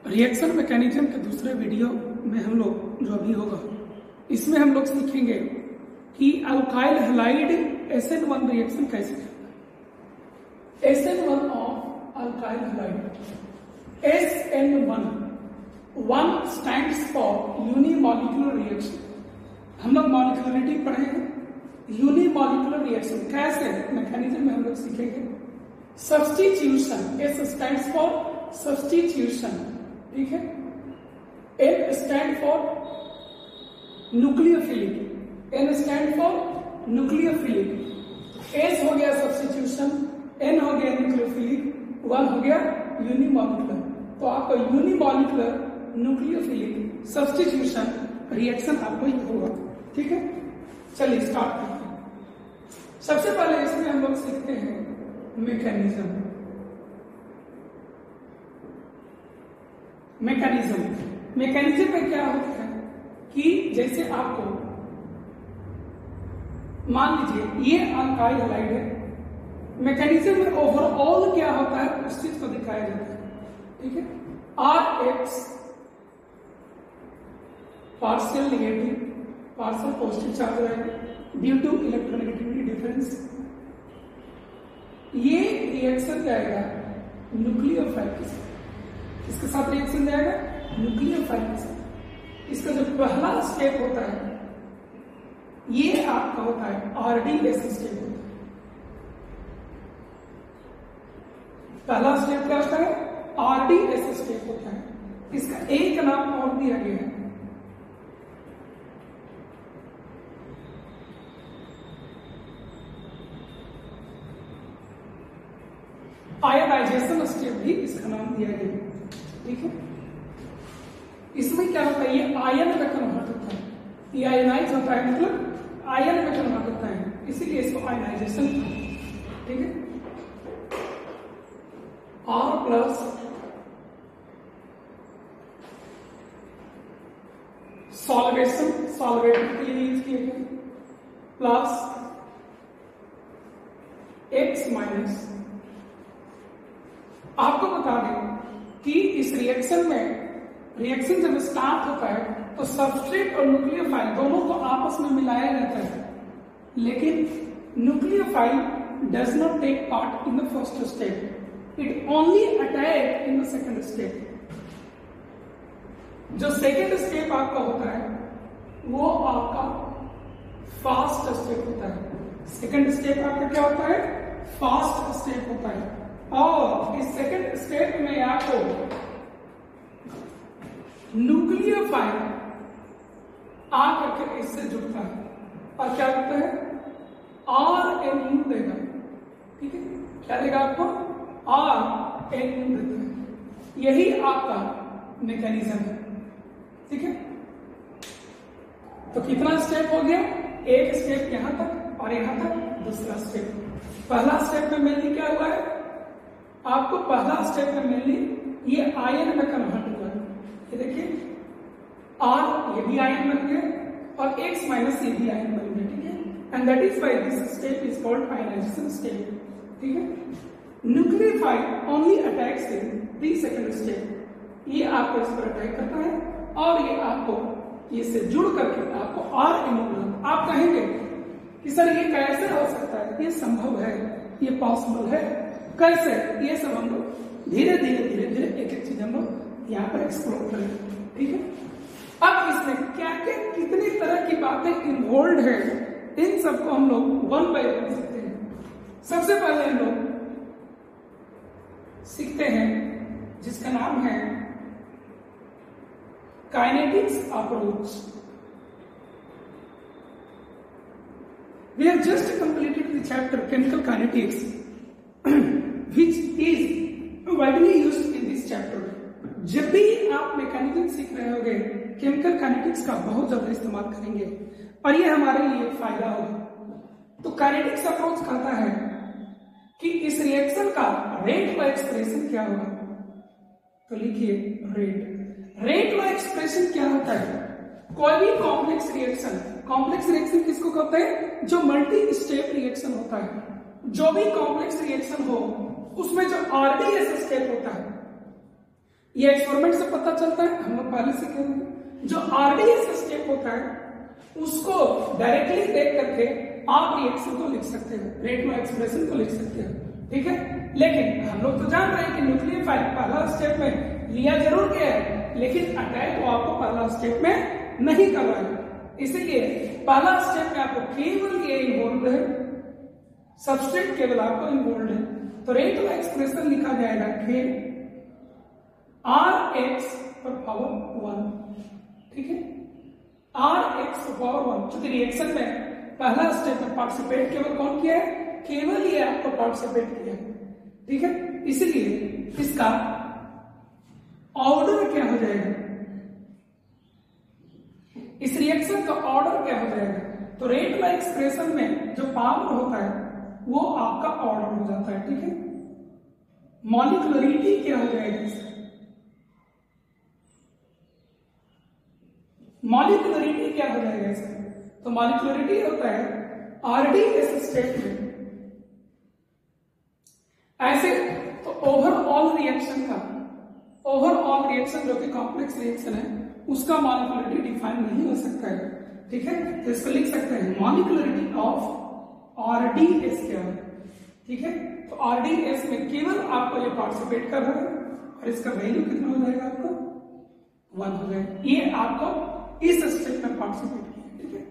Reaction mechanism के दूसरे video में हम लोग जो अभी होगा इसमें हम लोग सीखेंगे कि अल्काइल हैलाइड SN1 रिएक्शन कैसे करता है। SN1 of alkyl halide SN1 1 stands for unimolecular reaction. हम लोग मॉलिक्यूलरिटी पढ़ेंगे। यूनिमॉलिक्यूलर रिएक्शन कैसे मैकेनिज्म में हम लोग सीखेंगे। Substitution S stands for substitution, ठीक है। N stand for nucleophilic, N stand for nucleophilic. S हो गया सब्स्टिट्यूशन, N हो गया न्यूक्लियोफिलिक, 1 हो गया यूनिमॉलिक्यूलर। तो आपका यूनिमॉलिक्यूलर न्यूक्लियोफिलिक सब्स्टिट्यूशन रिएक्शन आपको ये होगा, ठीक है। चलिए स्टार्ट करते हैं। सबसे पहले इसमें हम लोग सीखते हैं मैकेनिज्म। मैकेनिज्म में क्या होता है कि जैसे आपको मान लीजिए ये अल्काइल हैलाइड है, मैकेनिज्म में ओवरऑल क्या होता है उस चीज को दिखाया जाता है, ठीक है। RH partial negative partial positive charge रहेगा ड्यू टू इलेक्ट्रोनेगेटिविटी डिफरेंस। ये रिएक्शन जाएगा न्यूक्लियोफाइल के साथ। इसके साथ रिएक्शन जाएगा न्यूक्लियोफाइल के साथ। इसका जो पहला स्टेप होता है ये आपका होता है RDS स्टेप होता है। पहला स्टेप क्या होता है RDS स्टेप होता है। इसका एक नाम और दिया गया है आयनाइजेशन स्टेप, भी इसका नाम दिया गया है, ठीक है। इसमें क्या होता है ये आयन में कन्वर्ट होता है। ये आयनाइज होता है मतलब आयन में कन्वर्ट होता है, इसीलिए इसको आयनाइजेशन, ठीक है। R प्लस सॉल्वेशन, सॉल्वेट के लिए यूज किए गए, प्लस X माइनस। आपको बता दें कि इस रिएक्शन में रिएक्शन जब स्टार्ट होता है तो सबस्ट्रेट और न्यूक्लियोफाइल दोनों को आपस में मिलाया जाता है, लेकिन nucleophile does not take part in the first step, it only attack in the second step. जो सेकंड स्टेप आपका होता है वो आपका फास्ट स्टेप होता है। सेकंड स्टेप आपका क्या होता है फास्ट स्टेप होता है। और इस सेकंड स्टेप में आपको न्यूक्लियोफाइल आकर के इससे जुड़ता है और क्या करता है RNU देगा, ठीक है। क्या देगा आपको RNU देता है। यही आपका मैकेनिज्म है, ठीक है। तो कितना स्टेप हो गया, एक स्टेप यहां तक और यहां तक दूसरा स्टेप। पहला स्टेप में मेनली क्या हुआ है आपको, पहला स्टेप में मेनली ये आयन में कन्वर्ट हुआ है। ये देखिए R ये भी आयन बन गया और X माइनस ये भी आयन बन गया, ठीक है। And that is why this step is called ionization step, ठीक है। Nucleophile only attacks in the second step. ये आपको इस पर अटैक करता है और ये आपको इससे जुड़ करके आपको RNU। आप कहेंगे कि सर ये कैसे हो सकता है, ये संभव है, ये पॉसिबल है, कैसे, ये सब हम लोग धीरे धीरे एक एक चीज हम लोग यहाँ पर एक्सप्लोर करेंगे, ठीक है। अब इसमें क्या क्या कितनी तरह की बातें इन्वॉल्व है इन सबको हम लोग वन बाय वन सीखते हैं। सबसे पहले हम लोग सीखते हैं जिसका नाम है kinetics approach. We have just completed the chapter chemical kinetics, which is widely used in this chapter. जब भी आप मैकेनिज्म सीख रहे होंगे केमिकल काइनेटिक्स का बहुत ज्यादा इस्तेमाल करेंगे और ये हमारे लिए फायदा होगा। तो काइनेटिक्स अप्रोच कहता है कि इस रिएक्शन का रेट व एक्सप्रेशन क्या होगा। तो लिखिए रेट व एक्सप्रेशन क्या होता है। कोई भी कॉम्प्लेक्स रिएक्शन किसको कहते हैं, जो मल्टी स्टेप रिएक्शन होता है। जो भी कॉम्प्लेक्स रिएक्शन हो उसमें जो RDS स्टेप होता है ये एक्सपेरिमेंट से पता चलता है, हम लोग पहले सीखे हुए। जो आरडीएस स्टेप होता है उसको डायरेक्टली देख करके आप रिएक्शन को लिख सकते हो, रेट ऑफ एक्सप्रेशन को लिख सकते हो, ठीक है। लेकिन हम लोग तो जान रहे हैं कि न्यूक्लियोफाइल पहला स्टेप में लिया जरूर गया है, लेकिन अटैक तो आपको पहला स्टेप में नहीं करवाएगा। इसीलिए पहला स्टेप में आपको केवल ये इन्वॉल्व है, सबस्ट्रेट केवल आपको इन्वॉल्व है। तो रेट ऑफ एक्सप्रेशन लिखा जाएगा के आर एक्स पर पावर 1, ठीक है, आर एक्स पर पावर 1। चूंकि रिएक्शन में पहला स्टेप में पार्टिसिपेट केवल कौन किया है, केवल ये आपको पार्टिसिपेट किया है, ठीक है। इसलिए इसका ऑर्डर क्या हो जाएगा, इस रिएक्शन का ऑर्डर क्या हो जाएगा, तो रेट ऑफ एक्सप्रेशन में जो पावर होता है वो आपका ऑर्डर हो जाता है, ठीक है। मॉलिक्युलरिटी क्या हो जाएगी इसका, मॉलिक्युलरिटी क्या हो जाएगा इसका, तो मॉलिक्युलरिटी होता है आरडीएस स्टेट में ऐसे। तो ओवरऑल रिएक्शन का, ओवरऑल रिएक्शन जो कि कॉम्प्लेक्स रिएक्शन है उसका मॉलिक्युलरिटी डिफाइन नहीं हो सकता है, ठीक है। तो इसको लिख सकते हैं मॉलिक्युलरिटी ऑफ आरडीएस क्या है, ठीक है। तो आरडीएस में केवल आपको ये पार्टिसिपेट कर रहा है और इसका वैल्यू कितना हो जाएगा, आपको 1 हो जाएगा। ये आपको इस स्टेप में पार्टिसिपेट किया, ठीक है।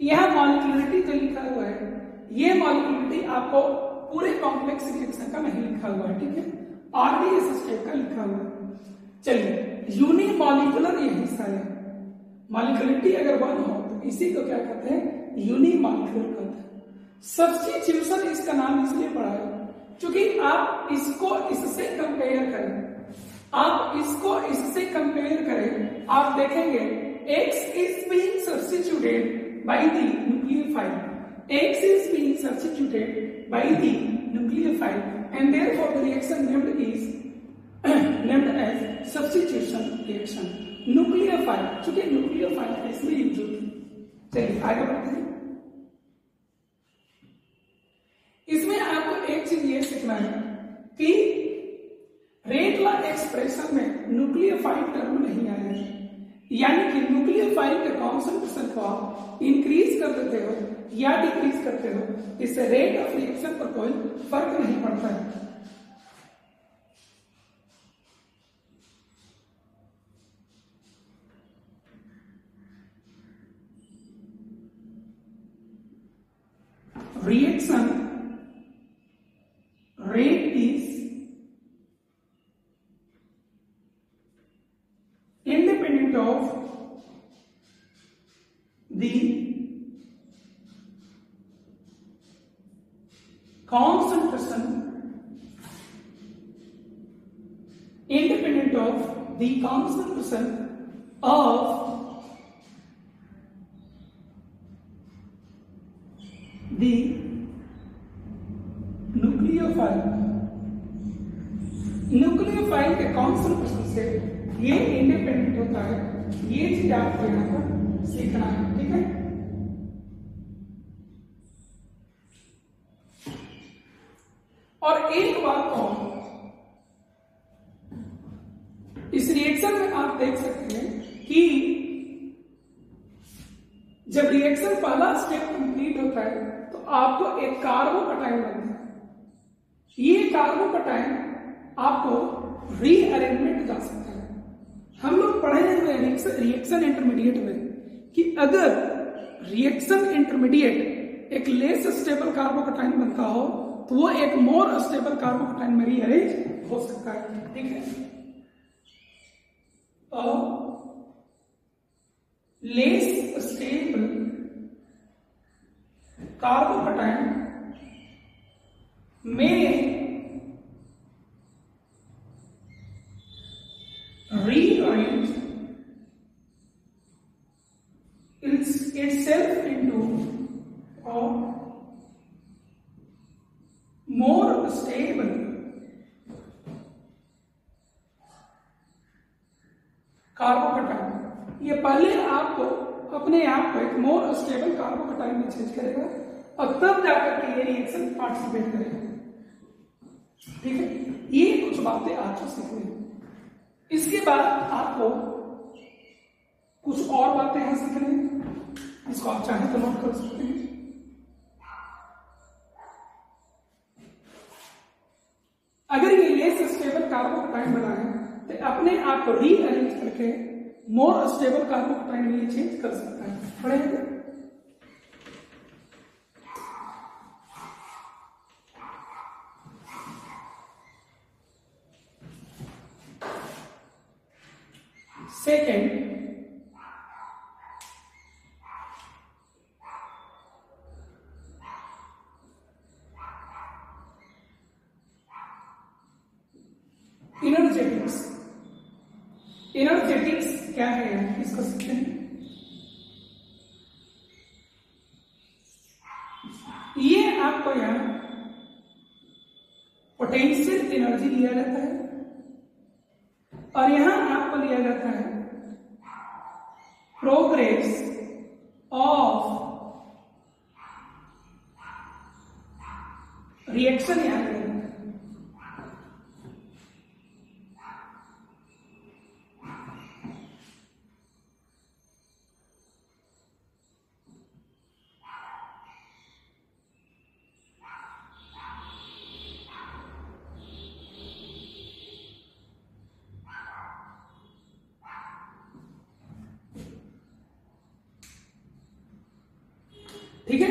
यह मॉलिक्युलरिटी जो लिखा हुआ है, ये मॉलिक्युलरिटी आपको पूरे कॉम्प्लेक्स रिएक्शन का नहीं लिखा हुआ है, ठीक है, आरडीएस स्टेप का लिखा हुआ है। चलिए यूनिमॉलिक्यूलर ये हिस्सा है, मॉलिक्युलरिटी अगर 1 हो तो इसी को क्या कहते हैं, यूनिमॉलिक्यूलर कहते हैं। सब्स्टिट्यूशन इसका नाम इसलिए पड़ा है क्योंकि आप इसको इससे कंपेयर करें, आप इसको इससे कंपेयर करें, आप देखेंगे X is being substituted by the nucleophile, X is being substituted by the nucleophile, and therefore the reaction named is named as substitution reaction. nucleophile, चूंकि nucleophile इसमें यूज होती है। चलिए आगे बढ़ते हैं। इसमें आपको एक चीज ये सीखना है कि रेट ऑफ एक्सप्रेशन में न्यूक्लियोफाइल टर्म नहीं आएगा, यानी कि न्यूक्लियोफाइल के कॉन्सेंट्रेशन को आप इंक्रीज कर देते हो या डिक्रीज करते हो, इससे रेट ऑफ रिएक्शन पर कोई फर्क नहीं पड़ता है। Reaction rate is independent of the concentration, independent of the concentration of the nucleophile के कॉन्सेंट्रेशन से ये इंडिपेंडेंट होता है। ये चीज आपको यहां पर सीखना है, ठीक है। और एक बात और, इस रिएक्शन में आप देख सकते हैं कि जब रिएक्शन पहला स्टेप कंप्लीट होता है तो आपको एक कार्बोकटायन बनता है। ये कार्बोकटायन आपको रीअरेंजमेंट जा सकता है। हम लोग पढ़े हुए रिएक्शन इंटरमीडिएट में कि अगर रिएक्शन इंटरमीडिएट एक लेस स्टेबल कार्बोकटायन बनता हो तो वो एक मोर स्टेबल कार्बोकटायन में रीअरेंज हो सकता है, ठीक है। लेस स्टेबल कार्बोकटायन में rearrange itself into a more stable carbocation. ये पहले आपको अपने आप को एक मोर स्टेबल कार्बोकटायन में चेंज करेगा और तब जाकर के ये रिएक्शन पार्टिसिपेट करेगा, ठीक है। ये कुछ बातें आपको सीखनी है। इसके बाद आपको कुछ और बातें हैं सीखने, इसको आप चाहें तो नोट कर सकते हैं। अगर ये लेस स्टेबल कार्बोकटाइन बनाए तो अपने आप को रीअरेंज करके मोर स्टेबल कार्बोकटाइन में चेंज कर सकता है। पढ़ेंगे सेकेंड, इनर्जेटिक्स। इनर्जेटिक्स क्या है इसको सीखते हैं। ये आपको यहां पोटेंशियल एनर्जी लिया जाता है और यहां आपको लिया जाता है प्रोग्रेस ऑफ रिएक्शन यहां पे। ठीक है,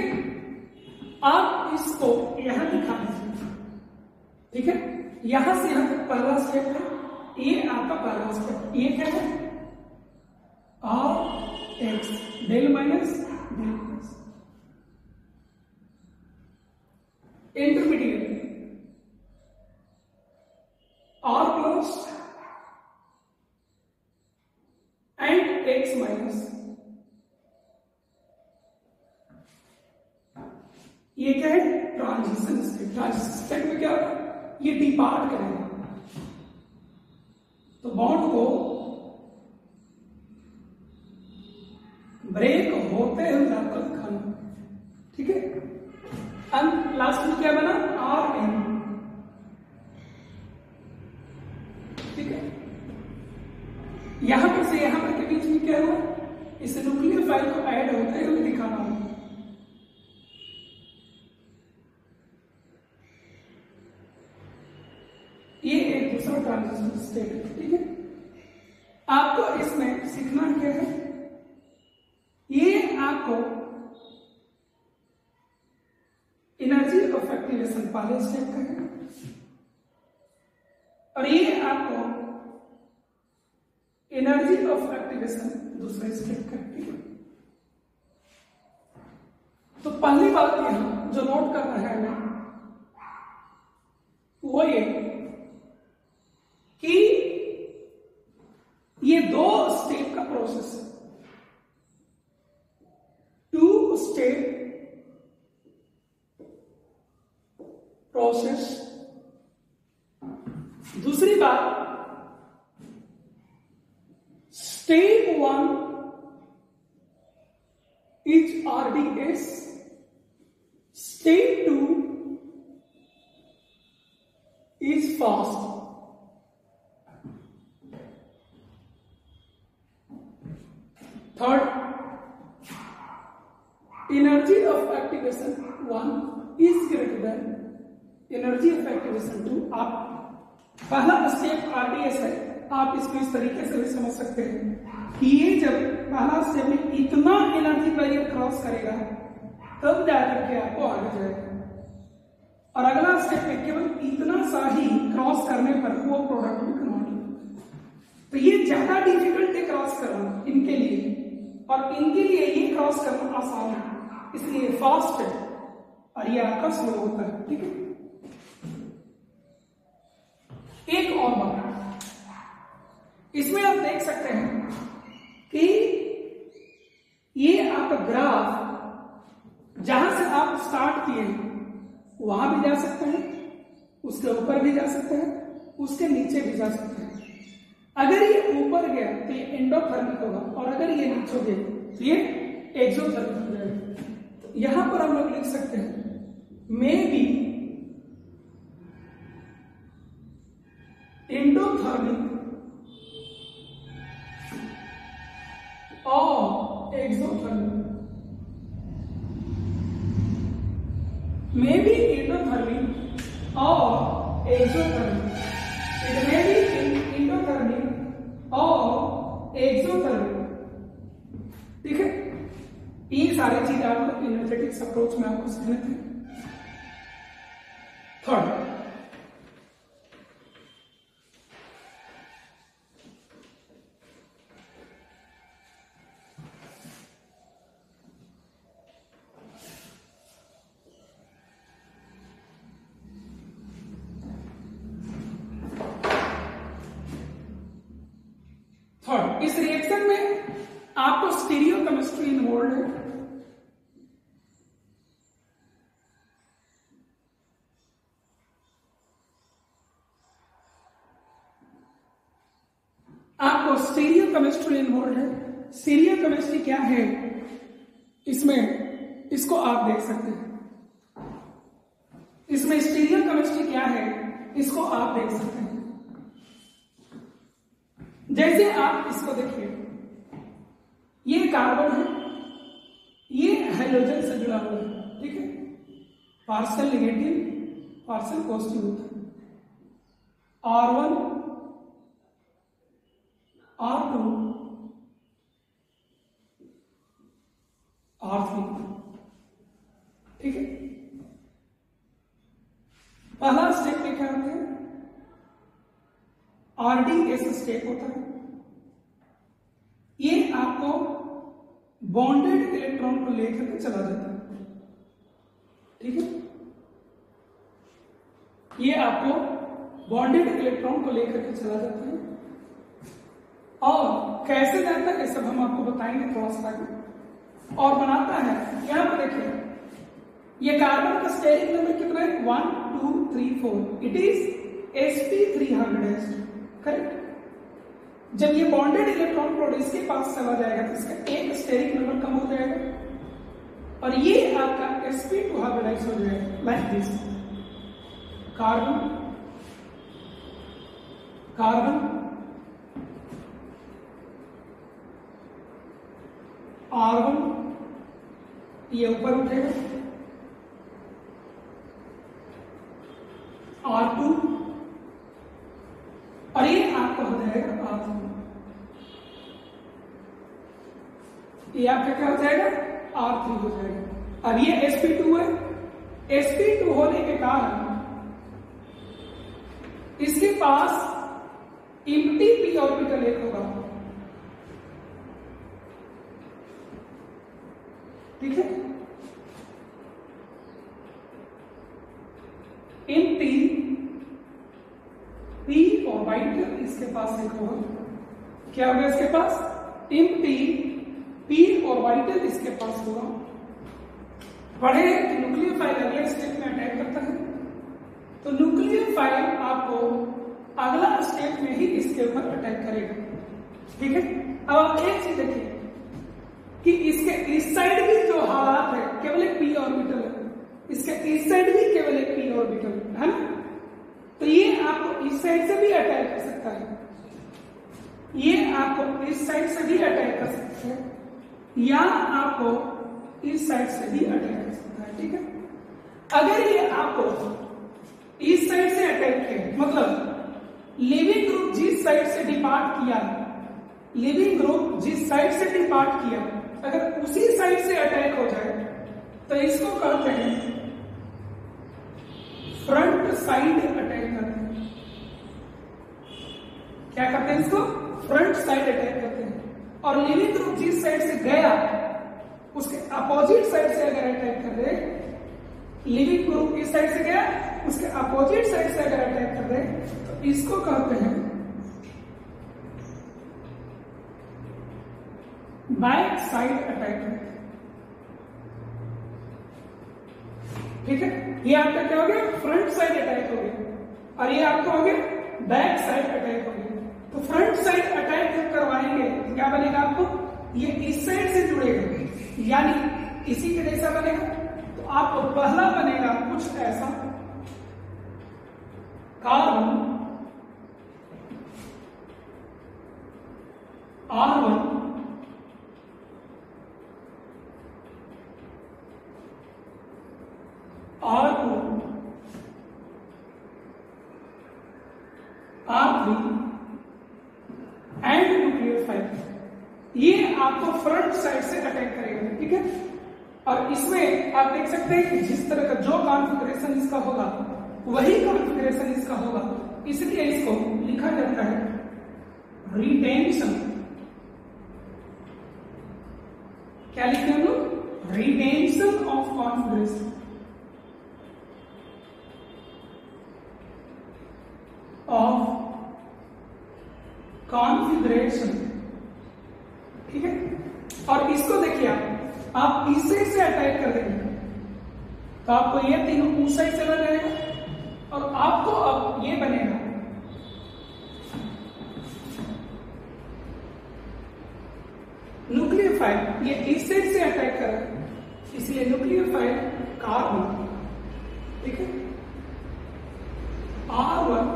आप इसको यहां दिखा दीजिए। ठीक है, यहां से यहां तक पहला स्टेप है, ये आपका पहला स्टेप। ये क्या है, R X del minus del plus. Intermediate R plus and X minus. ये क्या है, ट्रांजिशन स्टेट। ट्रांजिशन स्टेट में क्या होगा, ये डिपार्ट करेगा तो बॉन्ड को ब्रेक होते हुए आपको दिखाना। ठीक है, अब लास्ट में क्या बना, आर एन। ठीक है, यहां पर से यहां पर के बीच में क्या हुआ, इस न्यूक्लियर फाइल को ऐड होते हुए दिखाना होगा। ये एक दूसरा ट्रांजिशन स्टेट है। ठीक है, आपको इसमें सीखना क्या है, ये आपको एनर्जी ऑफ एक्टिवेशन पहले स्टेप का है और ये आपको एनर्जी ऑफ एक्टिवेशन दूसरे स्टेप का है। तो पहली बात यहां जो नोट करना है हमें वो ये कि ये दो स्टेप का प्रोसेस है, टू स्टेप प्रोसेस। दूसरी बात, step one is RDS, step two is fast. Third, energy of activation 1 is greater than energy of activation 2। आप पहला स्टेप आरडीएस है, आप इसको इस तरीके से भी समझ सकते हैं कि ये जब पहला स्टेप में इतना एनर्जी बैरियर क्रॉस करेगा तब जाकर के आपको आगे जाएगा, और अगला स्टेप में केवल इतना सा ही क्रॉस करने पर वो प्रोडक्ट में कन्वर्ट होगा। तो ये ज्यादा डिफिकल्ट है क्रॉस करना इनके लिए, और इनके लिए ये क्रॉस करना आसान है, इसलिए फास्ट है और ये आपका स्लो होता है। ठीक है, एक और बात इसमें आप देख सकते हैं कि ये आपका ग्राफ जहां से आप स्टार्ट किए वहां भी जा सकते हैं, उसके ऊपर भी जा सकते हैं, उसके नीचे भी जा सकते हैं। अगर ये ऊपर गया तो ये एंडोथर्मिक होगा, और अगर ये नीचे गया तो ये एक्सोथर्मिक हो जाएगा। तो यहां पर हम लोग लिख सकते हैं may be endothermic or exothermic. May be endothermic or exothermic. It may be endothermic or exothermic. ठीक है, ये सारी चीजें आप एनर्जेटिक्स अप्रोच में आपको समझने थे। थर्ड, इस रिएक्शन में आपको स्टीरियो केमिस्ट्री इन्वॉल्व है। आपको स्टीरियो केमिस्ट्री इन्वॉल्व है। स्टीरियो केमिस्ट्री क्या है इसमें, इसको आप देख सकते हैं। इसमें स्टीरियो केमिस्ट्री क्या है इसको आप देख सकते हैं। जैसे आप इसको देखिए, ये कार्बन है, ये हाइड्रोजन से जुड़ा हुआ है, ठीक है, पार्शियल नेगेटिव पार्शियल पॉजिटिव होता है। R1 R2 R3, ठीक है। पहला स्टेप में क्या होता है, RDS स्टेप होता है। ये आपको बॉन्डेड इलेक्ट्रॉन को लेकर के चला जाता है, ठीक है। ये आपको बॉन्डेड इलेक्ट्रॉन को लेकर के चला जाता है, और कैसे जाता है सब हम आपको बताएंगे थोड़ा सा आगे। और बनाता है, यहां पर देखिए, ये कार्बन का स्टेरिक नंबर कितना है, 1 2 3 4, इट इज sp300, करेक्ट। जब ये बॉन्डेड इलेक्ट्रॉन प्रोड इसके पास चला जाएगा तो इसका एक स्टेरिक नंबर कम हो जाएगा, और ये आपका sp2 हाइब्रिडाइज हो जाएगा, like this. Carbon carbon R1, ये ऊपर उठेगा, R2, और ये आपका हो जाएगा R3। ये आपका क्या हो जाएगा, R3 हो जाएगा। अब ये sp2 है, sp2 होने के कारण इसके पास एम्प्टी p ऑर्बिटल एक होगा, ठीक है। एम्प्टी p ऑर्बिटल इसके पास एक होगा, क्या होगा इसके पास, एम्प्टी p ऑर्बिटल इसके पास होगा। पढ़े कि न्यूक्लियोफाइल अगले स्टेप में अटैक करता है, तो न्यूक्लियोफाइल आपको अगला स्टेप में ही इसके ऊपर अटैक करेगा, ठीक है। अब आप एक चीज देखिए कि इसके इस साइड भी जो हालात है केवल एक p ऑर्बिटल है, इसके इस साइड भी केवल एक p ऑर्बिटल है ना, तो ये आपको इस साइड से भी अटैक कर सकता है, ये आपको इस साइड से भी अटैक कर सकता है, या आपको इस साइड से भी अटैक कर सकता है, ठीक है। अगर ये आपको इस साइड से अटैक किया, मतलब लिविंग ग्रुप जिस साइड से डिपार्ट किया, लिविंग ग्रुप जिस साइड से डिपार्ट किया, अगर उसी साइड से अटैक हो जाए तो इसको कहते हैं फ्रंट साइड अटैक करते हैं। क्या करते हैं इसको, फ्रंट साइड अटैक करते हैं। और लिविंग ग्रुप जिस साइड से गया उसके अपोजिट साइड से अगर अटैक कर रहे, लिविंग ग्रुप इस साइड से गया उसके अपोजिट साइड से अगर अटैक कर रहे तो इसको कहते हैं बैक साइड अटैक, ठीक है। ये आपका क्या हो गया, फ्रंट साइड अटैक हो गया, और ये आपका हो गया बैक साइड अटैक हो गया। तो फ्रंट साइड अटैक जब करवाएंगे तो क्या बनेगा, आपको ये इस साइड से जुड़ेगा, यानी इसी के जैसा बनेगा। तो आपको पहला बनेगा कुछ ऐसा, carbon R1 R3 and nucleophile, ये आपको फ्रंट साइड से अटैक करेगा, ठीक है। और इसमें आप देख सकते हैं कि जिस तरह का जो कॉन्फ़िगरेशन इसका होगा वही कॉन्फ़िगरेशन इसका होगा, इसलिए इसको लिखा जाता है रिटेंशन। क्या लिखते हैं हम लोग? Retention of configuration of configuration, ठीक है। और इसको देखिए आप इसे से अटैक कर देंगे तो आपको ये तीनों ऊंचा ही चला जाएगा और आपको अब ये बनेगा न्यूक्लियोफाइल, ये इसे से अटैक कर रहा है, इसलिए न्यूक्लियोफाइल कार्बन, ठीक है। R1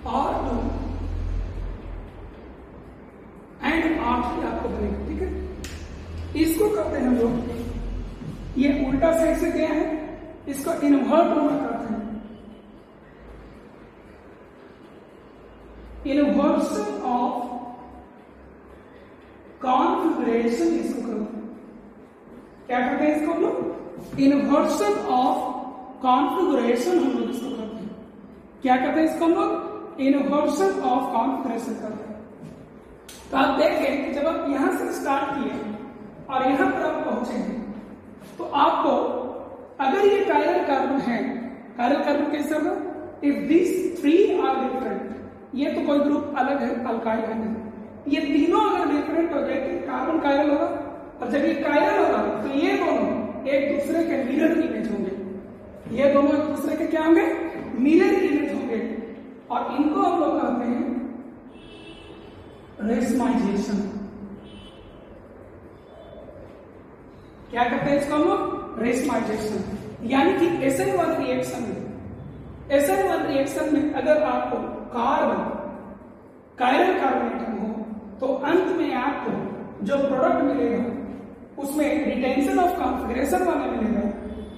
R2 एंड R3 आपको बनेगा, ठीक है। इसको करते हैं हम लोग, ये उल्टा साइड से गया है, इसको इन्वर्ट होना करते हैं, इन्वर्सन ऑफ कॉन्फ़िगरेशन इसको करते हैं। क्या करते हैं इसको हम लोग? इन्वर्सन ऑफ कॉन्फ़िगरेशन हम लोग इसको करते हैं। क्या करते हैं इसको हम लोग? इन्वर्सन ऑफ कॉन्फ़िगरेशन करते हैं। तो आप देखें कि जब आप यहां से स्टार्ट किए और यहां पर आप पहुंचेंगे तो आपको, अगर ये कायरल कार्बन है, कायरल कार्बन कैसे होगा? इफ दिस 3 आर डिफरेंट, ये तो कोई ग्रुप अलग है, अल्काइल है नहीं, ये तीनों अगर डिफरेंट हो गए तो कार्बन कायरल होगा, और जब ये कायरल होगा तो ये दोनों एक दूसरे के मिरर इमेज होंगे, ये दोनों एक दूसरे के क्या होंगे? मिरर इमेज होंगे, और इनको हम लोग कहते हैं रेसमाइजेशन। क्या करते हैं इसको हम लोग? रेसमाइजेशन। यानी कि SN1 रिएक्शन में अगर आपको कार्बन कायरल कार्बन एटम हो तो अंत में आपको जो प्रोडक्ट मिलेगा उसमें रिटेंशन ऑफ कॉन्फ़िगरेशन वाला मिलेगा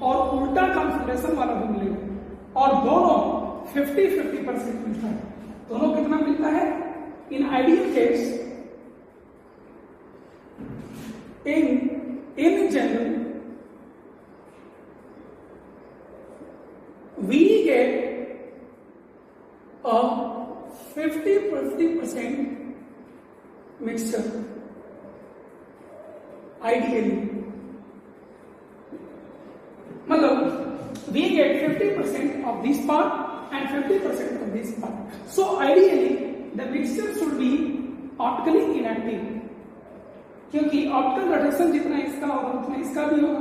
और उल्टा कॉन्फ़िगरेशन वाला भी मिलेगा, और दोनों 50-50% मिलता है। दोनों कितना मिलता है? In ideal case, in general we get a 50-50% mixture ideally, मतलब we get 50% of this part and 50% of this part. So ideally the mixture should be optically inactive, क्योंकि ऑप्टिकल रोटेशन जितना इसका होगा उतना इसका भी होगा,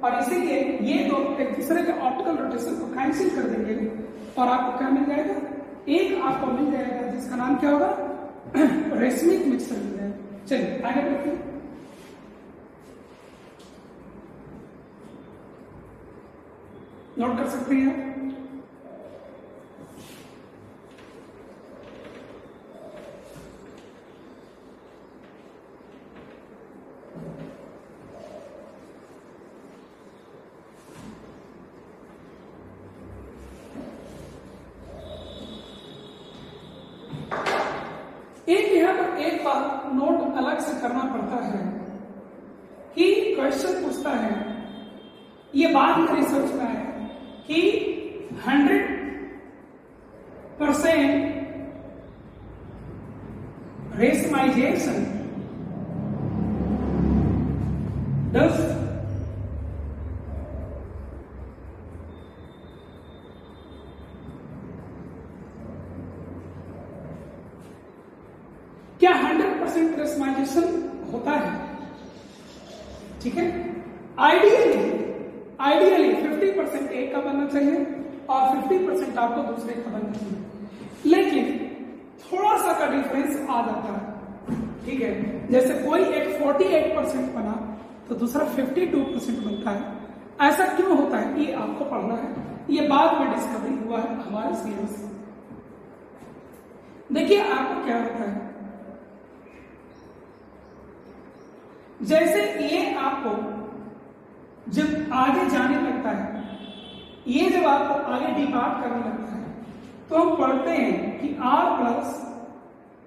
और इसीलिए ये दो एक दूसरे के ऑप्टिकल रोटेशन को कैंसिल कर देंगे और आपको क्या मिल जाएगा? एक आपको मिल जाएगा जिसका नाम क्या होगा? रेसमिक मिक्सचर मिल जाएगा। चलिए आगे बढ़ते हैं। नोट कर सकते हैं आप? एक बात नोट अलग से करना पड़ता है कि क्वेश्चन पूछता है, ये बात में रिसर्च में है कि 100% रेसमाइजेशन does क्या 100% रेसमाइजेशन होता है? ठीक है, आइडियली 50% एक का बनना चाहिए और 50% आपको दूसरे का बनना चाहिए, लेकिन थोड़ा सा का डिफरेंस आ जाता है। ठीक है, जैसे कोई एक 48% बना तो दूसरा 52% बनता है। ऐसा क्यों होता है ये आपको पढ़ना है, ये बाद में डिस्कवरी हुआ है हमारे सिलेबस में। देखिए आपको क्या होता है, जैसे ये आपको जब आगे जाने लगता है, ये जब आपको आगे डिपार्ट करने लगता है तो हम पढ़ते हैं कि r plus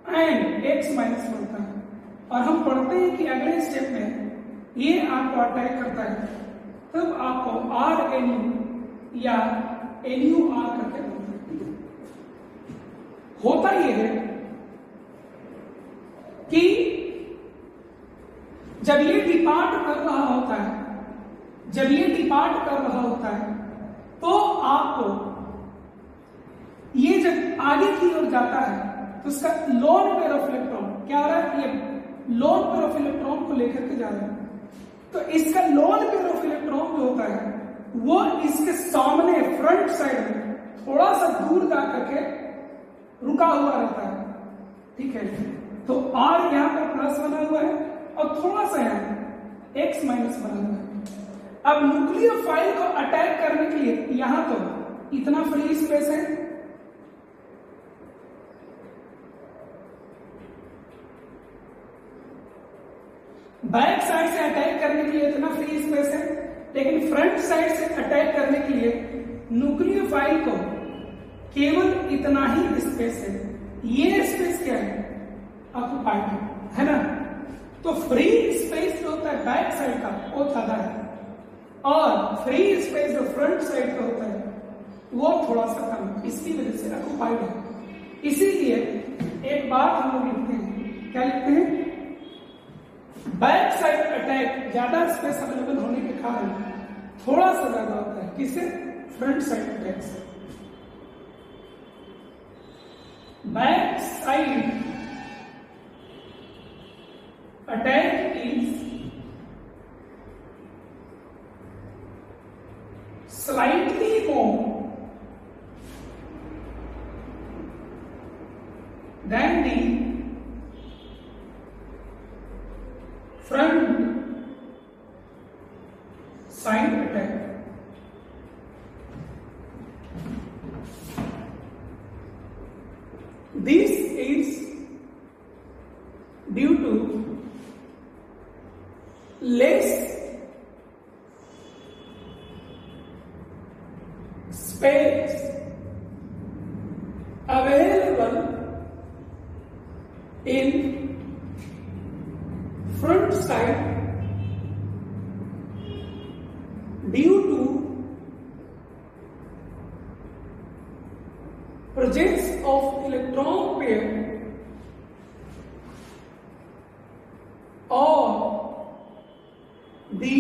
and x minus बनता है, और हम पढ़ते हैं कि अगले स्टेप में ये आपको अटैक करता है, तब आपको r n u या n u r करके बोलते हैं। होता ये है कि जब ये डिपार्ट कर रहा होता है, तो आपको ये जब आगे की ओर जाता है तो उसका लोन पेयर ऑफ इलेक्ट्रॉन क्या हो रहा है, ये लोन पेयर ऑफ इलेक्ट्रॉन को लेकर के जा रहा है। तो इसका लोन पेयर ऑफ इलेक्ट्रॉन जो होता है वो इसके सामने फ्रंट साइड में थोड़ा सा दूर जा करके रुका हुआ रहता है, ठीक है। तो R यहां पर प्लस बना हुआ है और थोड़ा सा यहां X माइनस बना हुआ है। अब न्यूक्लियोफाइल को अटैक करने के लिए यहां तो इतना फ्री स्पेस है, बैक साइड से अटैक करने के लिए इतना फ्री स्पेस है, लेकिन फ्रंट साइड से अटैक करने के लिए न्यूक्लियोफाइल को केवल इतना ही स्पेस है। ये स्पेस क्या है, ऑक्युपाइड है ना। तो फ्री स्पेस जो होता है बैक साइड का वो ज्यादा है, और फ्री स्पेस जो फ्रंट साइड का होता है वो थोड़ा सा कम है, इसकी वजह से ऑक्युपाइड है। इसीलिए एक बात हम लोग लिखते हैं, क्या लिखते हैं, बैक साइड अटैक ज्यादा स्पेस अवेलेबल होने के कारण थोड़ा सा ज्यादा होता है, किससे, फ्रंट साइड अटैक से। Back side attack is slightly more than the front side attack. This is due to less space available in front side due to presence of electron pair or the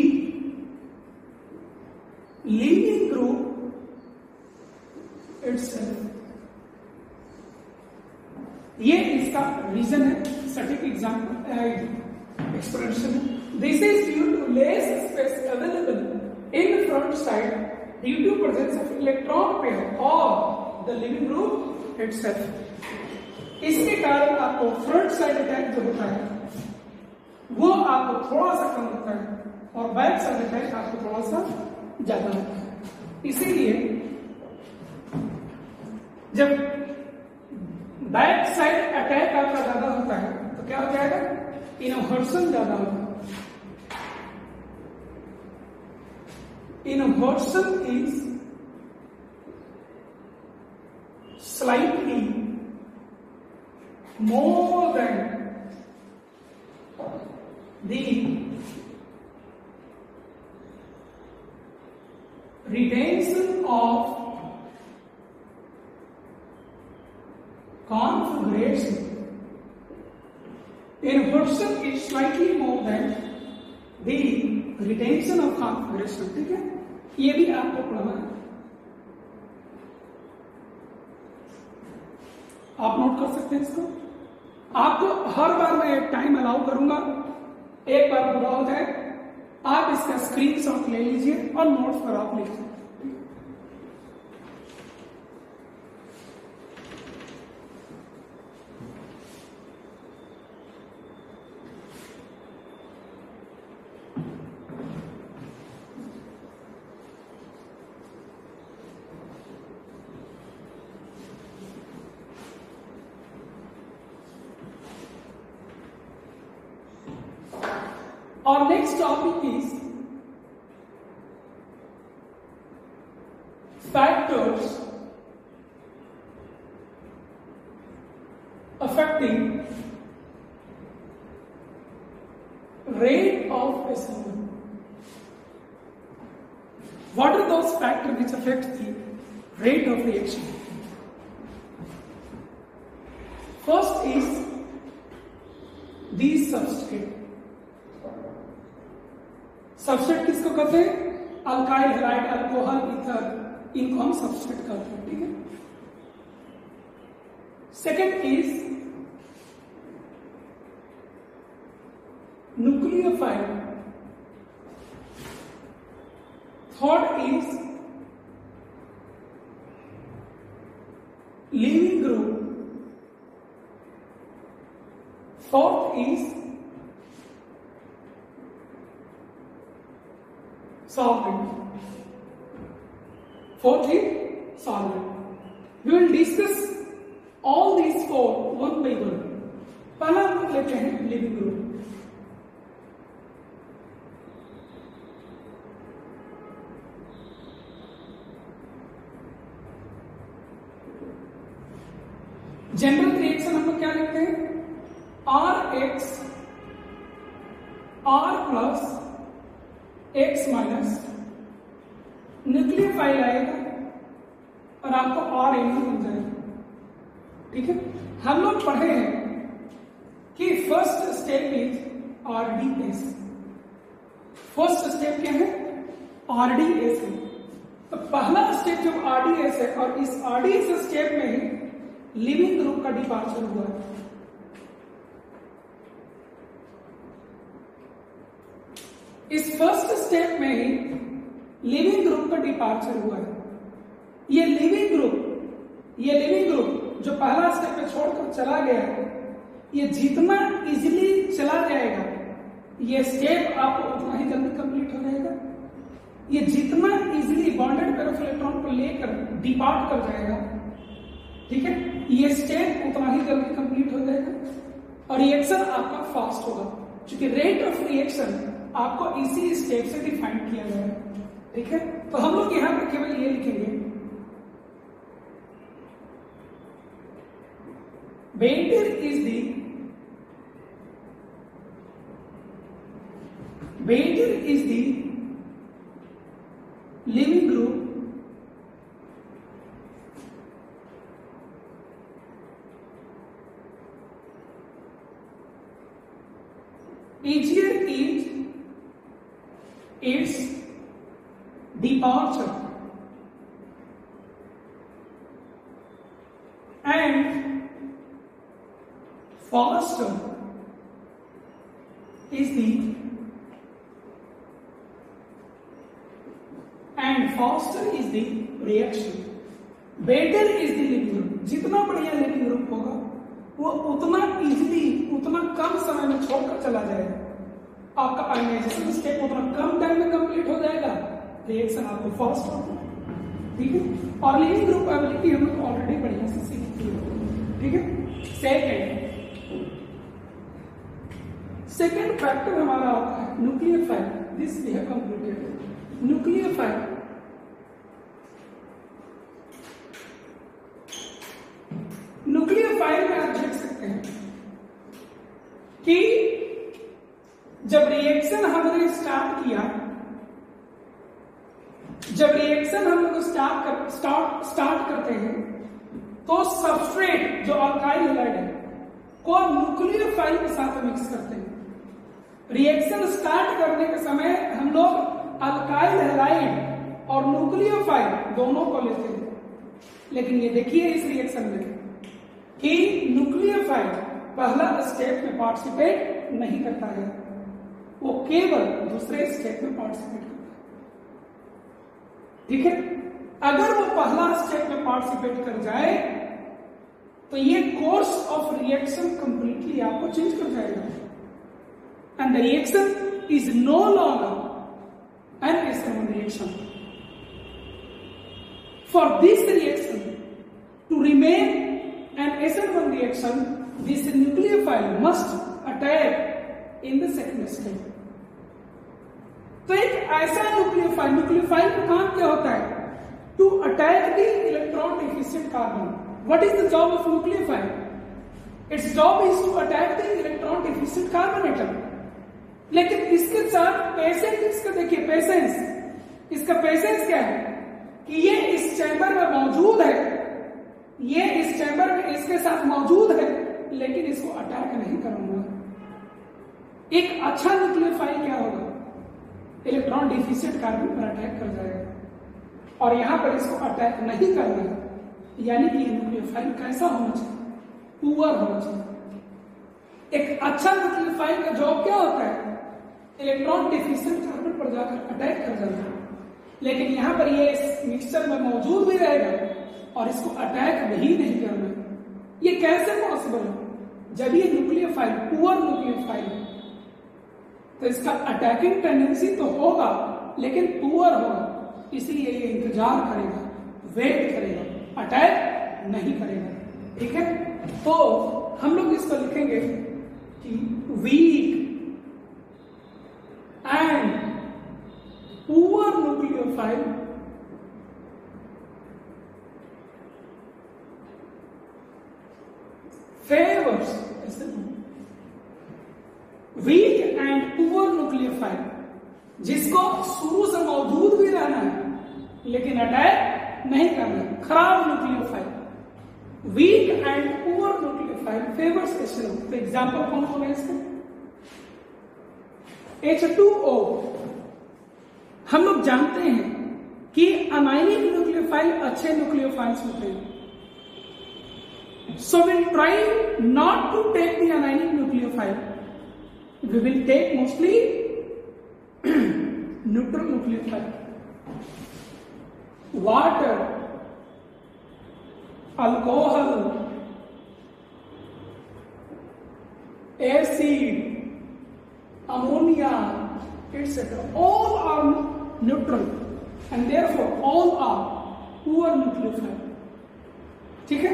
leading group itself. ये इसका reason है, सटीक example expression है। This is due to less space available in front side due to presence of electron pair और the leaving group itself. इसके कारण आपको front side attack जो होता है वो आपको थोड़ा सा कम होता है, और बैक साइड अटैक आपको थोड़ा सा ज्यादा होता है। इसीलिए जब बैक साइड अटैक आपका ज्यादा होता है तो क्या हो जाएगा, इनवर्सन ज्यादा होगा। Inversion is slightly more than the retention of configuration. Inversion is slightly more than the retention of configuration. ठीक है, ये भी आपको पढ़ना है, आप नोट कर सकते हैं इसको। आपको हर बार मैं टाइम अलाउ करूंगा, एक बार पूरा हो जाए आप इसका स्क्रीनशॉट ले लीजिए और नोट्स पर आप लिख सकते हैं। Our next topic is factors affecting rate of assembly. What are those factors which affect the rate of reaction? First is the substrate. Substrate किसको कहते हैं? अल्काइल हैलाइड, अल्कोहल, ईथर, इनको हम सबस्ट्रेट कहते हैं, ठीक है। Second is nucleophile, third is leaving group, fourth is solvent. Fourth is solvent. We will discuss all these four one by one. पहला हम लोग लेते हैं लिविंग ग्रुप। जनरल रिएक्शन हम लोग क्या लिखते हैं? RX R plus X minus nucleophile आएगा और आपको RNA मिल जाएगा, ठीक है। हम लोग पढ़े हैं कि first step is RDS। First step क्या है? RDS है। तो पहला स्टेप जब RDS है और इस RDS स्टेप में ही लिविंग ग्रुप का डिपार्चर हुआ है। इस फर्स्ट स्टेप में ही लिविंग ग्रुप का डिपार्चर हुआ है। ये लिविंग ग्रुप जो पहला स्टेप में छोड़कर चला गया है, ये जितना इजीली चला जाएगा, ये स्टेप आपको उतना ही जल्दी कंप्लीट हो जाएगा। ये जितना easily bonded pair of electron को लेकर डिपार्ट कर जाएगा, ठीक है, ये स्टेप उतना ही जल्दी कंप्लीट हो जाएगा और रिएक्शन आपका फास्ट होगा, क्योंकि रेट ऑफ रिएक्शन आपको इसी स्टेप से डिफाइन किया गया है, ठीक है। तो हम लोग यहां पर केवल ये लिखेंगे, Baker is the living group easier is its departure and faster is the reaction. Better is the living group. जितना बढ़िया लिविंग ग्रुप होगा वो उतना इजीली, उतना कम समय में छोड़कर चला जाएगा। आपका आयनाइजेशन स्टेप उतना कम टाइम में कंप्लीट हो जाएगा, रिएक्शन आपको फास्ट होगा, ठीक है। और लिविंग ग्रुप एबिलिटी हम लोग ऑलरेडी बढ़िया से सीख चुके हैं, ठीक है। सेकेंड फैक्टर हमारा आता है nucleophile. This we have completed. Nucleophile में आप देख सकते हैं कि जब रिएक्शन हमने स्टार्ट किया, जब रिएक्शन हम लोग स्टार्ट करते हैं तो सबस्ट्रेट जो अल्काइल हैलाइड है को न्यूक्लियोफाइल के साथ मिक्स करते हैं। रिएक्शन स्टार्ट करने के समय हम लोग अल्काइल हैलाइड और न्यूक्लियोफाइल दोनों को लेते हैं, लेकिन ये देखिए इस रिएक्शन में कि न्यूक्लियोफाइल पहला स्टेप में पार्टिसिपेट नहीं करता है, वो केवल दूसरे स्टेप में पार्टिसिपेट करता है, ठीक है। अगर वो पहला स्टेप में पार्टिसिपेट कर जाए तो ये कोर्स ऑफ रिएक्शन कंप्लीटली आपको चेंज कर जाएगा and the reaction is no longer an SN1 reaction. For this reaction to remain an SN1 reaction, this nucleophile must attack in the second step. तो एक ऐसा न्यूक्लियोफाइल का काम क्या होता है? To attack the electron deficient carbon. What is the job of nucleophile? Its job is to attack the electron deficient carbon atom. लेकिन इसके साथ पेशेंस, इसका देखिए पेशेंस, इसका पेशेंस क्या है कि ये इस चैम्बर में मौजूद है, ये इस चैम्बर में इसके साथ मौजूद है, लेकिन इसको अटैक नहीं करूंगा। एक अच्छा न्यूक्लियोफाइल क्या होगा, इलेक्ट्रॉन डिफिशिएंट कार्बन पर अटैक कर जाएगा और यहां पर इसको अटैक नहीं करना है। यानी कि न्यूक्लियोफाइल कैसा होना चाहिए, पुअर होना चाहिए। एक अच्छा न्यूक्लियोफाइल का जॉब क्या होता है, इलेक्ट्रॉन डिफिशिएंट कार्बन पर जाकर अटैक कर जाना है। लेकिन यहां पर ये इस मिक्सचर में मौजूद भी रहेगा और इसको अटैक भी नहीं करना। ये कैसे पॉसिबल है, जब ये न्यूक्लियोफाइल पुअर न्यूक्लियोफाइल है तो इसका अटैकिंग टेंडेंसी तो होगा लेकिन पुअर होगा, इसलिए ये इंतजार करेगा, वेट करेगा, अटैक नहीं करेगा। ठीक है, तो हम लोग इसको लिखेंगे कि weak and poor nucleophile favours, weak and poor nucleophile, जिसको शुरू से मौजूद भी रहना है लेकिन अटैक नहीं करना, खराब न्यूक्लियोफाइल, weak and poor nucleophile favours acid. तो एग्जांपल कौन होगा इसका, H2O। हम लोग जानते हैं कि अनायनिक न्यूक्लियोफाइल अच्छे न्यूक्लियोफाइल्स होते हैं, so we'll try not to take the anionic nucleophile, we will take mostly neutral nucleophile, water, alcohol, acid, ammonia, etc. all are neutral and therefore all are poor nucleophile। ठीक है,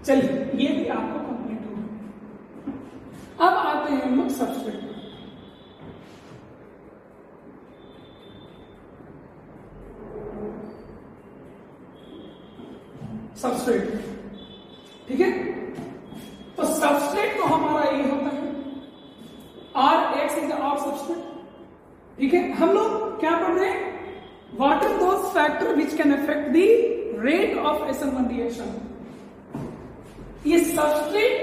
चलिए ये भी आपको complete होगा। अब आते हैं हम लोग सबस्ट्रेट। सबस्ट्रेट, ठीक है, तो सबस्ट्रेट तो हमारा ये होता है Rx इज आवर सबस्ट्रेट। ठीक है, हम लोग क्या पढ़ रहे हैं, what are those factor which can affect the rate of SN1 reaction. ये सबस्ट्रेट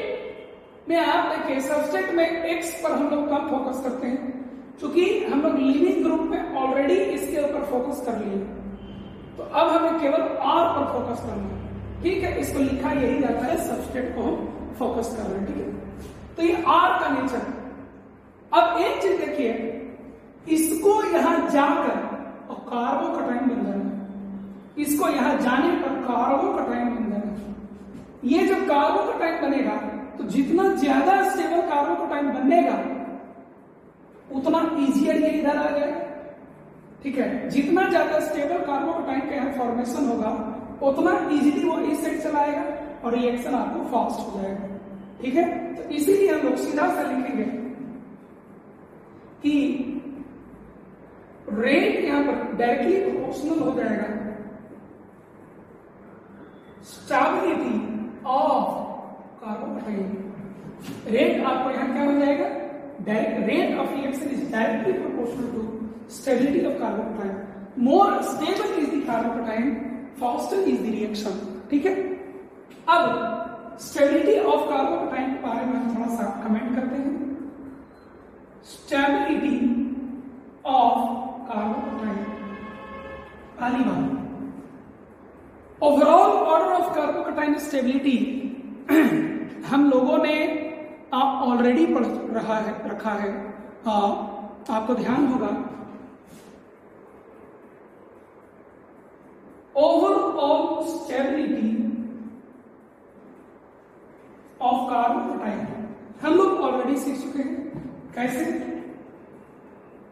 में आप देखिए, सबस्ट्रेट में X पर हम लोग कम फोकस करते हैं क्योंकि हम लोग लिविंग ग्रुप में ऑलरेडी इसके ऊपर फोकस कर लिए, तो अब हमें केवल R पर फोकस करना है। ठीक है, इसको लिखा यही जाता है, सबस्ट्रेट को हम फोकस कर रहे हैं। ठीक है, तो ये R का नेचर। अब एक चीज देखिए, इसको यहां जाकर और कार्बोकटाइन बन जाएगा, इसको यहां जाने पर कार्बोकटाइन बन जाएगा। ये जब कार्बोकटाइन बनेगा तो जितना ज्यादा स्टेबल कार्बोकटाइन बनेगा उतना इजियर ये इधर आ जाएगा। ठीक है, जितना ज्यादा स्टेबल कार्बोकटाइन का यहाँ फॉर्मेशन होगा उतना इजीली वो इस साइड चलाएगा और रिएक्शन आपको फास्ट हो जाएगा। ठीक है, तो इसीलिए हम लोग सीधा सा लिखेंगे कि रेट यहां पर डायरेक्टली प्रोपोर्शनल हो जाएगा स्टेबिलिटी ऑफ कार्बोकटाइन। रेट आपको यहां क्या हो जाएगा, rate of reaction is directly proportional to stability of carbocation. More stable is the carbocation, faster is the reaction. ठीक है, अब स्टेबिलिटी ऑफ कार्बोकटाइन के बारे में हम थोड़ा सा कमेंट करते हैं। स्टेबिलिटी ऑफ कार्बोकटाइन, पहली बात, ओवरऑल ऑर्डर ऑफ कार्बोकटाइन स्टेबिलिटी हम लोगों ने ऑलरेडी पढ़ रखा है। आपको ध्यान होगा, ओवरऑल स्टेबिलिटी ऑफ कार्बोकटाइन हम लोग ऑलरेडी सीख चुके हैं। कैसे,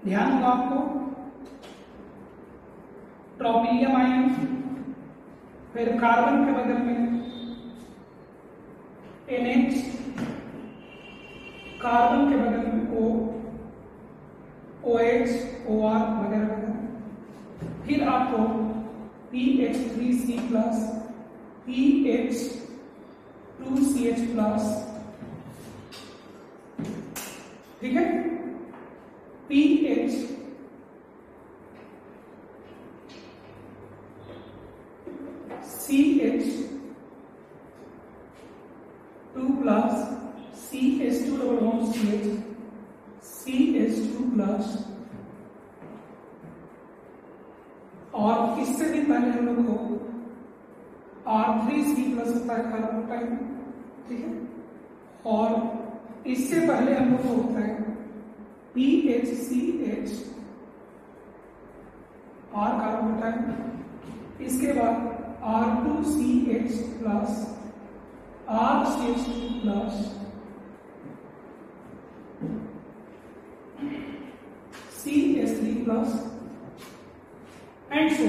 ध्यान होगा आपको, ट्रोपिलियम आयन, फिर कार्बन के बगल में NH, कार्बन के बगल में O, OH, OR वगैरह वगैरह, फिर आपको PH3C+, PH2CH+, 2 plus CH2 double bond CH, CH2 plus, और इससे भी पहले हम लोग को R3C प्लस होता है कार्बोटाइल, ठीक है, और इससे पहले हम लोग को होता है PHCH R कार्बोटाइल, इसके बाद R2CH plus RCH2 plus CH3 plus and so.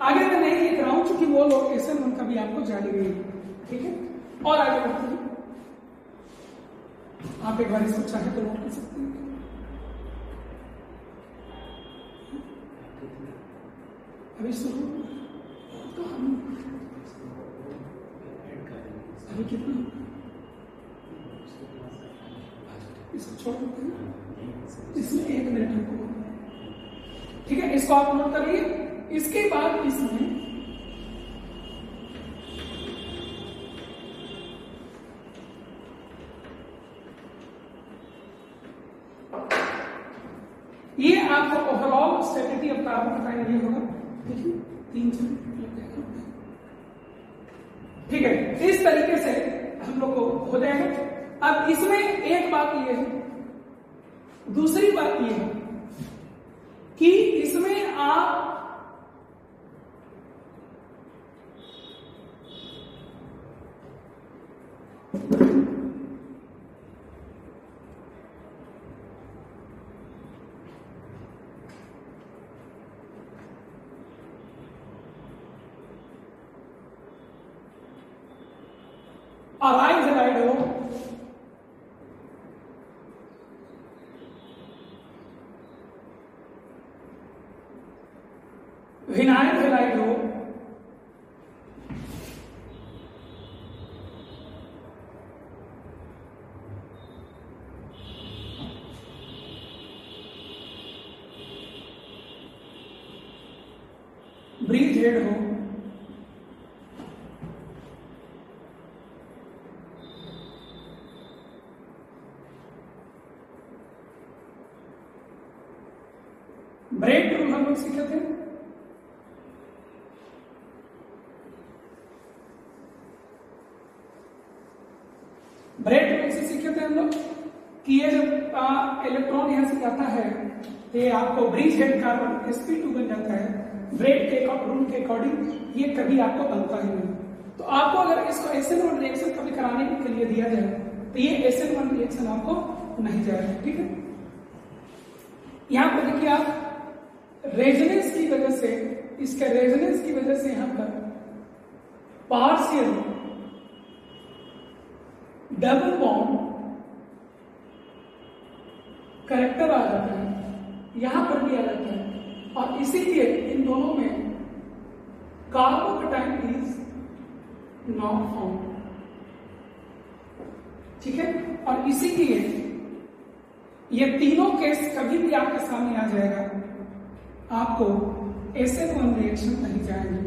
आगे मैं नहीं लिख रहा हूं क्योंकि वो लोकेशन उनका भी आपको जानी गई, ठीक है। और आगे बढ़ते हैं, आप एक बार इसको चाहे तो नोट कर सकते हैं। अभी शुरू तो हम अभी कितना इसको छोड़ देते हैं, इसमें 1 मिनट हमको, ठीक है, इसको आप नोट करिए। इसके बाद इसमें ये आपको ओवरऑल स्टेबिलिटी ऑफ कार्बोटाइल ये होगा, देखिए 3 ठीक है। इस तरीके से हम लोग को हो जाएगा। अब इसमें एक बात ये है, दूसरी बात ये है कि इसमें आप अराइज हैलाइड हो, विनाइल हैलाइड हो, ब्रीज हेड हो, ब्रेक रूल हम लोग सीखे थे, ब्रेक रूल से सीखे थे हम लोग कि ये जब इलेक्ट्रॉन यहां से जाता है तो ये आपको ब्रिज हेड कार्बन sp2 बन जाता है। ब्रेक के रूल के अकॉर्डिंग ये कभी आपको बनता ही नहीं। तो आपको अगर इसको SN1 रिएक्शन कभी कराने के लिए दिया जाए तो ये SN1 रिएक्शन आपको नहीं जाएगा, ठीक है। यहां पर देखिए आप रेजोनेंस की वजह से, इसके रेजोनेंस की वजह से यहां पर पार्शियल डबल बॉन्ड कैरेक्टर आ जाता है, यहां पर भी आ जाता है, और इसीलिए इन दोनों में कार्बोकैटायन इज नॉट फाउंड, ठीक है। और इसीलिए ये तीनों केस कभी भी आपके सामने आ जाएगा, आपको SN1 रिएक्शन नहीं जाएंगे।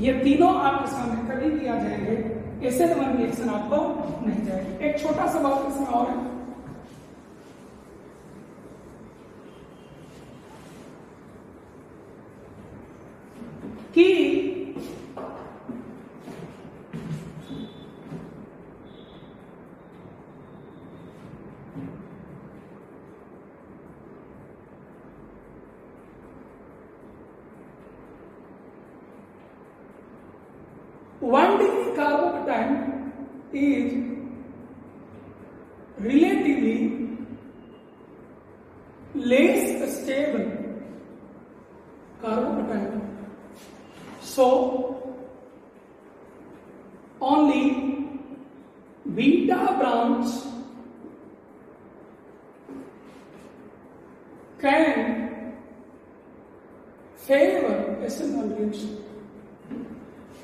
ये तीनों आपके सामने कभी भी आ जाएंगे, SN1 रिएक्शन आपको नहीं जाएगी। एक छोटा सा बात इसमें और है कि one degree carbonation is relatively less stable carbonation. So only beta branch can favor SN1 reaction.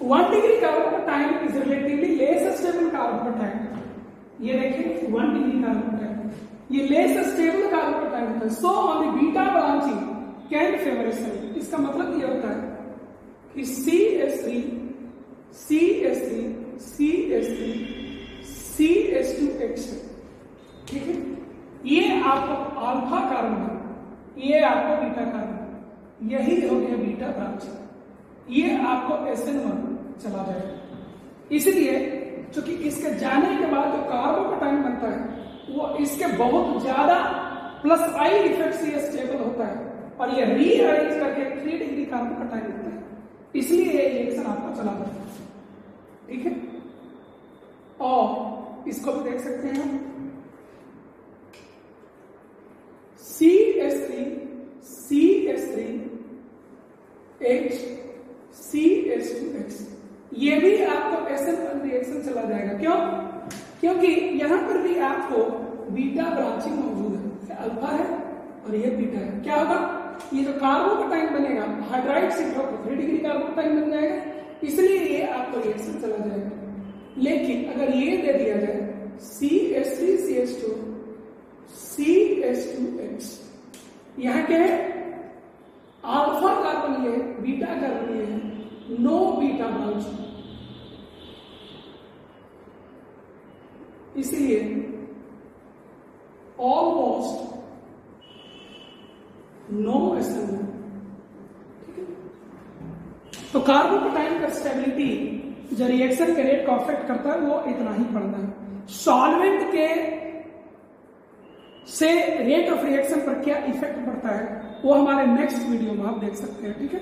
1 degree carbonation is relatively less stable carbonation. ये देखिए 1 degree carbonation, ये less stable carbonation होता है। So only beta branching can favor SN1। इसका मतलब ये होता है कि CH3 CH3 CH3 CH2H, ठीक है। ये आपको अल्फा कार्बन, ये आपको बीटा कार्बन, यही हो गया बीटा ब्रांच, ये आपको SN1 चला जाएगा। इसलिए क्योंकि इसके जाने के बाद जो कार्बोकटाइन बनता है वो इसके बहुत ज्यादा +I इफेक्ट से स्टेबल होता है और ये रीअरेंज करके 3 डिग्री कार्बोकटाइन बनता है, इसलिए ये रिएक्शन आपको चला जाता है, ठीक है। और इसको भी देख सकते हैं हम, CH3 CH3 H CH2X, ये भी आपको SN1 रिएक्शन चला जाएगा। क्यों? क्योंकि यहां पर भी आपको बीटा ब्रांचिंग मौजूद है, अल्फा है और ये बीटा है। क्या होगा? ये जो कार्बोकटाइन बनेगा हाइड्राइड से 3 डिग्री कार्बोकटाइन बन जाएगा, इसलिए ये आपको रिएक्शन चला जाएगा। लेकिन अगर ये दे दिया जाए CH3 CH2 CH2X, यहां क्या है? अल्फा कार्बन ये, बीटा कार्बन ये है, नो बीटा ब्रांच, इसलिए ऑलमोस्ट नो SN1, ठीक है। तो कार्बोकटाइन का स्टेबिलिटी जो रिएक्शन के रेट को अफेक्ट करता है वो इतना ही पड़ता है। सॉल्वेंट के से रेट ऑफ रिएक्शन पर क्या इफेक्ट पड़ता है वो हमारे नेक्स्ट वीडियो में आप देख सकते हैं, ठीक है।